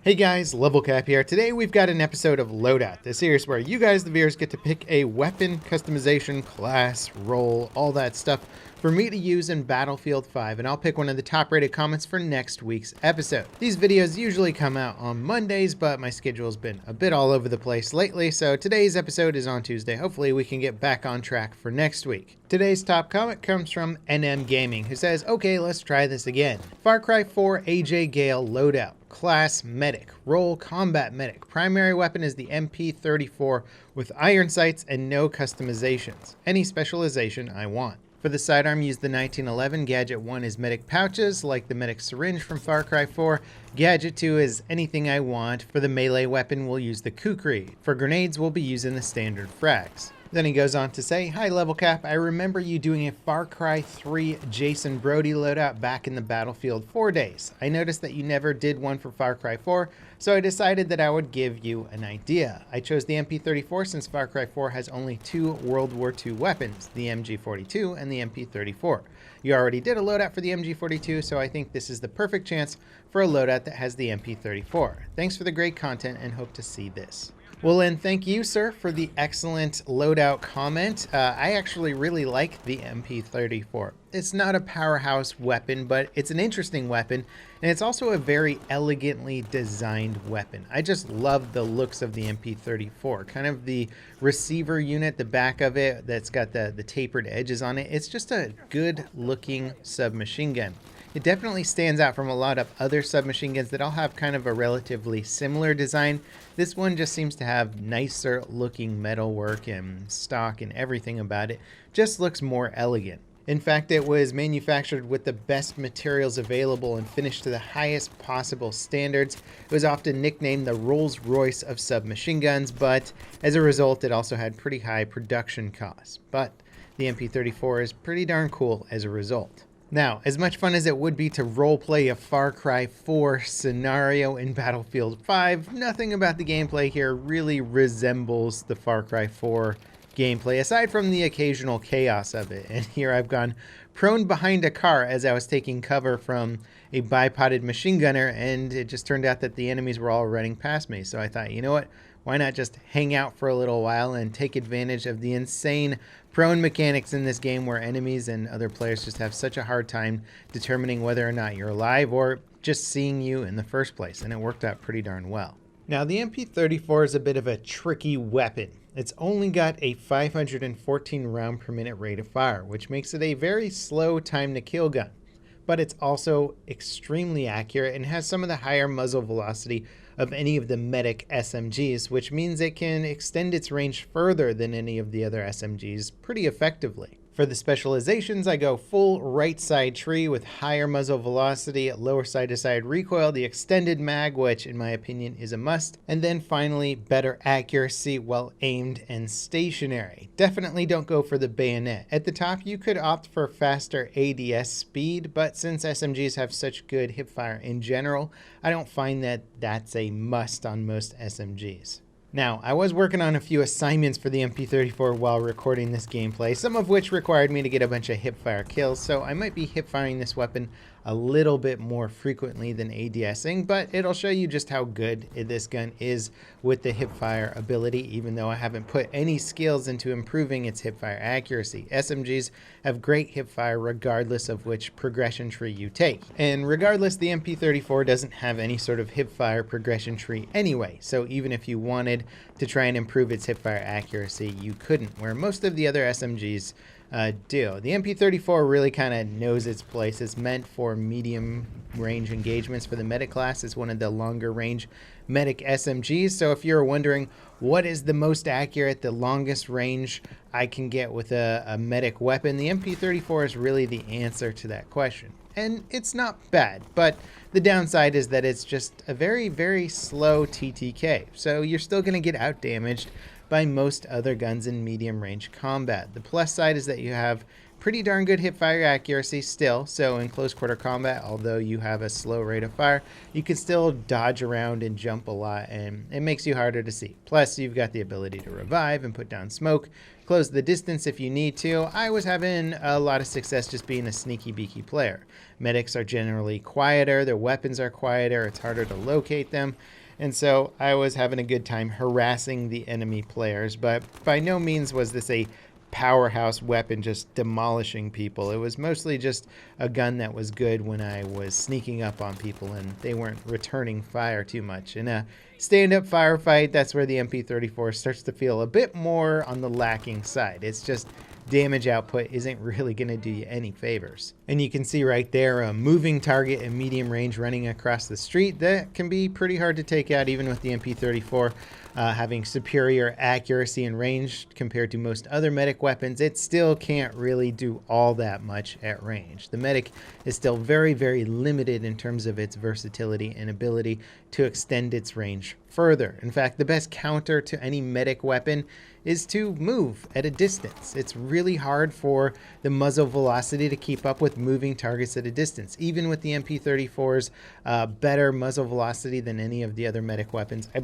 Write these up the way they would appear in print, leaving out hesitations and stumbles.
Hey guys, Level Cap here. Today we've got an episode of Loadout, the series where you guys, the viewers, get to pick a weapon, customization, class, role, all that stuff for me to use in Battlefield 5, and I'll pick one of the top rated comments for next week's episode. These videos usually come out on Mondays, but my schedule's been a bit all over the place lately, so today's episode is on Tuesday. Hopefully we can get back on track for next week. Today's top comment comes from NM Gaming, who says, okay, let's try this again. Far Cry 4 AJ Gale Loadout. Class Medic. Role Combat Medic. Primary weapon is the MP34 with iron sights and no customizations. Any specialization I want. For the sidearm, use the 1911. Gadget 1 is medic pouches, like the medic syringe from Far Cry 4. Gadget 2 is anything I want. For the melee weapon, we'll use the kukri. For grenades, we'll be using the standard frags. Then he goes on to say, hi Level Cap, I remember you doing a Far Cry 3 Jason Brody loadout back in the Battlefield 4 days. I noticed that you never did one for Far Cry 4, so I decided that I would give you an idea. I chose the MP34 since Far Cry 4 has only two World War II weapons, the MG42 and the MP34. You already did a loadout for the MG42, so I think this is the perfect chance for a loadout that has the MP34. Thanks for the great content and hope to see this. Well, and thank you, sir, for the excellent loadout comment. I actually really like the MP34. It's not a powerhouse weapon, but it's an interesting weapon, and it's also a very elegantly designed weapon. I just love the looks of the MP34, kind of the receiver unit, the back of it that's got the tapered edges on it. It's just a good-looking submachine gun. It definitely stands out from a lot of other submachine guns that all have kind of a relatively similar design. This one just seems to have nicer looking metalwork and stock and everything about it. Just looks more elegant. In fact, it was manufactured with the best materials available and finished to the highest possible standards. It was often nicknamed the Rolls-Royce of submachine guns, but as a result, it also had pretty high production costs. But the MP34 is pretty darn cool as a result. Now, as much fun as it would be to roleplay a Far Cry 4 scenario in Battlefield 5, nothing about the gameplay here really resembles the Far Cry 4 gameplay, aside from the occasional chaos of it. And here I've gone prone behind a car as I was taking cover from a bipoded machine gunner, and it just turned out that the enemies were all running past me. So I thought, you know what? Why not just hang out for a little while and take advantage of the insane prone mechanics in this game where enemies and other players just have such a hard time determining whether or not you're alive or just seeing you in the first place, and it worked out pretty darn well. Now, the MP34 is a bit of a tricky weapon. It's only got a 514 round per minute rate of fire, which makes it a very slow time to kill gun. But it's also extremely accurate and has some of the higher muzzle velocity of any of the medic SMGs, which means it can extend its range further than any of the other SMGs pretty effectively. For the specializations, I go full right side tree with higher muzzle velocity, lower side to side recoil, the extended mag, which in my opinion is a must, and then finally better accuracy while aimed and stationary. Definitely don't go for the bayonet. At the top, you could opt for faster ADS speed, but since SMGs have such good hipfire in general, I don't find that that's a must on most SMGs. Now, I was working on a few assignments for the MP34 while recording this gameplay, some of which required me to get a bunch of hipfire kills, so I might be hipfiring this weapon a little bit more frequently than ADSing, but it'll show you just how good this gun is with the hipfire ability, even though I haven't put any skills into improving its hipfire accuracy. SMGs have great hipfire regardless of which progression tree you take. And regardless, the MP34 doesn't have any sort of hipfire progression tree anyway, so even if you wanted to try and improve its hipfire accuracy, you couldn't, where most of the other SMGs do. The MP34 really kind of knows its place. It's meant for medium range engagements. For the medic class, it's one of the longer range medic SMGs. So if you're wondering what is the most accurate, the longest range I can get with a medic weapon, the MP34 is really the answer to that question. And it's not bad, but the downside is that it's just a very, very slow TTK. So you're still going to get outdamaged by most other guns in medium range combat. The plus side is that you have pretty darn good hip fire accuracy still. So in close quarter combat, although you have a slow rate of fire, you can still dodge around and jump a lot, and it makes you harder to see. Plus, you've got the ability to revive and put down smoke, close the distance if you need to. I was having a lot of success just being a sneaky beaky player. Medics are generally quieter, their weapons are quieter, it's harder to locate them. And so I was having a good time harassing the enemy players, but by no means was this a powerhouse weapon just demolishing people. It was mostly just a gun that was good when I was sneaking up on people and they weren't returning fire too much. In a stand-up firefight, that's where the MP34 starts to feel a bit more on the lacking side. It's just damage output isn't really going to do you any favors. And you can see right there a moving target in medium range running across the street. That can be pretty hard to take out even with the MP34 having superior accuracy and range compared to most other medic weapons. It still can't really do all that much at range. The medic is still very, very limited in terms of its versatility and ability to extend its range further. In fact, the best counter to any medic weapon is to move at a distance. It's really hard for the muzzle velocity to keep up with moving targets at a distance. Even with the MP34's better muzzle velocity than any of the other medic weapons, I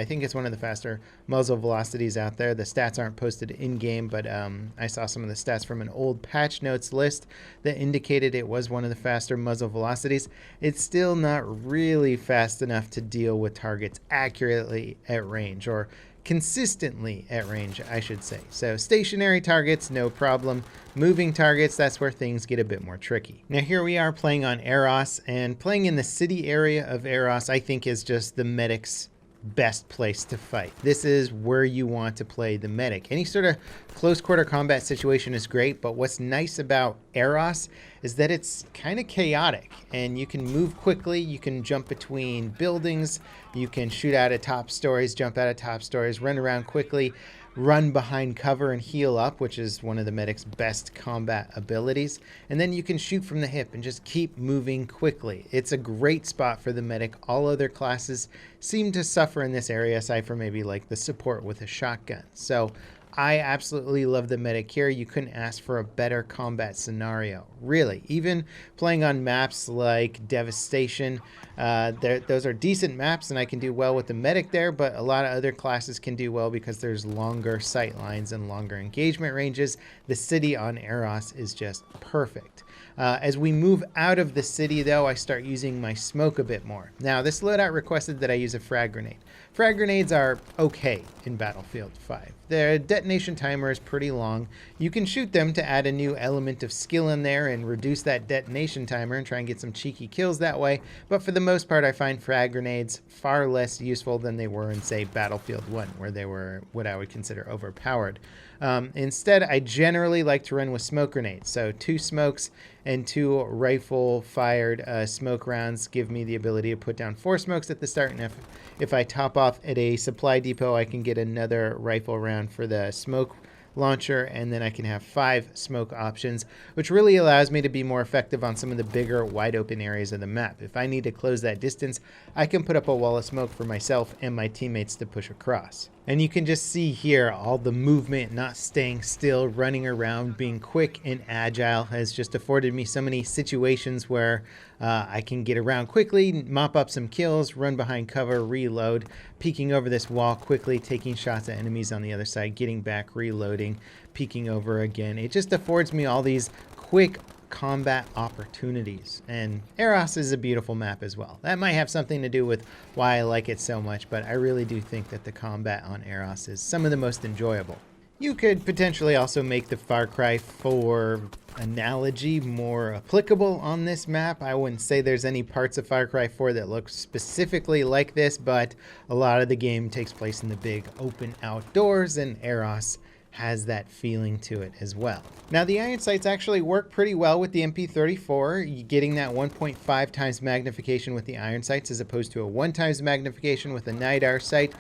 think it's one of the faster muzzle velocities out there. The stats aren't posted in-game, but I saw some of the stats from an old patch notes list that indicated it was one of the faster muzzle velocities. It's still not really fast enough to deal with targets accurately at range, or consistently at range, I should say. So stationary targets, no problem. Moving targets, that's where things get a bit more tricky. Now here we are playing on Eros, and playing in the city area of Eros, I think is just the medic's best place to fight. This is where you want to play the medic. Any sort of close quarter combat situation is great, but what's nice about Eros is that it's kind of chaotic and you can move quickly, you can jump between buildings, you can shoot out of top stories, jump out of top stories, run around quickly, run behind cover and heal up, which is one of the medic's best combat abilities. And then you can shoot from the hip and just keep moving quickly. It's a great spot for the medic. All other classes seem to suffer in this area, aside from maybe like the support with a shotgun. So I absolutely love the medic here. You couldn't ask for a better combat scenario, really. Even playing on maps like Devastation, those are decent maps and I can do well with the medic there, but a lot of other classes can do well because there's longer sight lines and longer engagement ranges. The city on Eros is just perfect. As we move out of the city, though, I start using my smoke a bit more. Now, this loadout requested that I use a frag grenade. Frag grenades are okay in Battlefield 5. Their detonation timer is pretty long. You can shoot them to add a new element of skill in there and reduce that detonation timer and try and get some cheeky kills that way. But for the most part, I find frag grenades far less useful than they were in, say, Battlefield 1, where they were what I would consider overpowered. Instead, I generally like to run with smoke grenades. So 2 smokes and 2 rifle-fired smoke rounds give me the ability to put down 4 smokes at the start, and if I top off at a supply depot, I can get another rifle round for the smoke launcher, and then I can have 5 smoke options, which really allows me to be more effective on some of the bigger, wide open areas of the map. If I need to close that distance, I can put up a wall of smoke for myself and my teammates to push across. And you can just see here all the movement, not staying still, running around, being quick and agile has just afforded me so many situations where I can get around quickly, mop up some kills, run behind cover, reload, peeking over this wall quickly, taking shots at enemies on the other side, getting back, reloading, peeking over again. It just affords me all these quick combat opportunities, and Eros is a beautiful map as well. That might have something to do with why I like it so much, but I really do think that the combat on Eros is some of the most enjoyable. You could potentially also make the Far Cry 4 analogy more applicable on this map. I wouldn't say there's any parts of Far Cry 4 that look specifically like this, but a lot of the game takes place in the big open outdoors, and Eros has that feeling to it as well. Now, the iron sights actually work pretty well with the MP34. Getting that 1.5 times magnification with the iron sights as opposed to a 1 times magnification with a NIDAR sight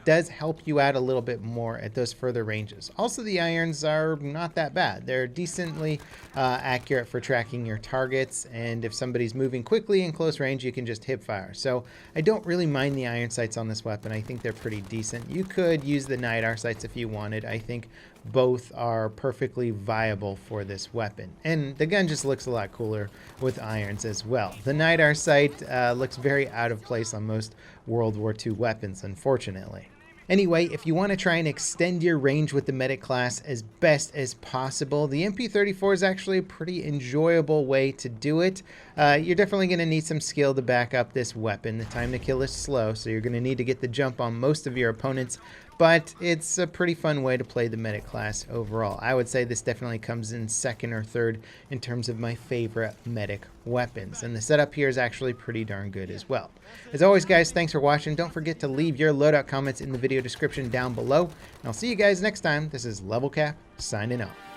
does help you out a little bit more at those further ranges. Also, the irons are not that bad. They're decently accurate for tracking your targets, and if somebody's moving quickly in close range, you can just hip fire. So I don't really mind the iron sights on this weapon. I think they're pretty decent. You could use the NIDAR sights if you wanted. I think both are perfectly viable for this weapon. And the gun just looks a lot cooler with irons as well. The Nightart sight looks very out of place on most World War II weapons, unfortunately. Anyway, if you want to try and extend your range with the medic class as best as possible, the MP34 is actually a pretty enjoyable way to do it. You're definitely going to need some skill to back up this weapon. The time to kill is slow, so you're going to need to get the jump on most of your opponents, but it's a pretty fun way to play the medic class overall. I would say this definitely comes in second or third in terms of my favorite medic weapons, and the setup here is actually pretty darn good as well. As always, guys, thanks for watching. Don't forget to leave your loadout comments in the video description down below, and I'll see you guys next time. This is Level Cap signing off.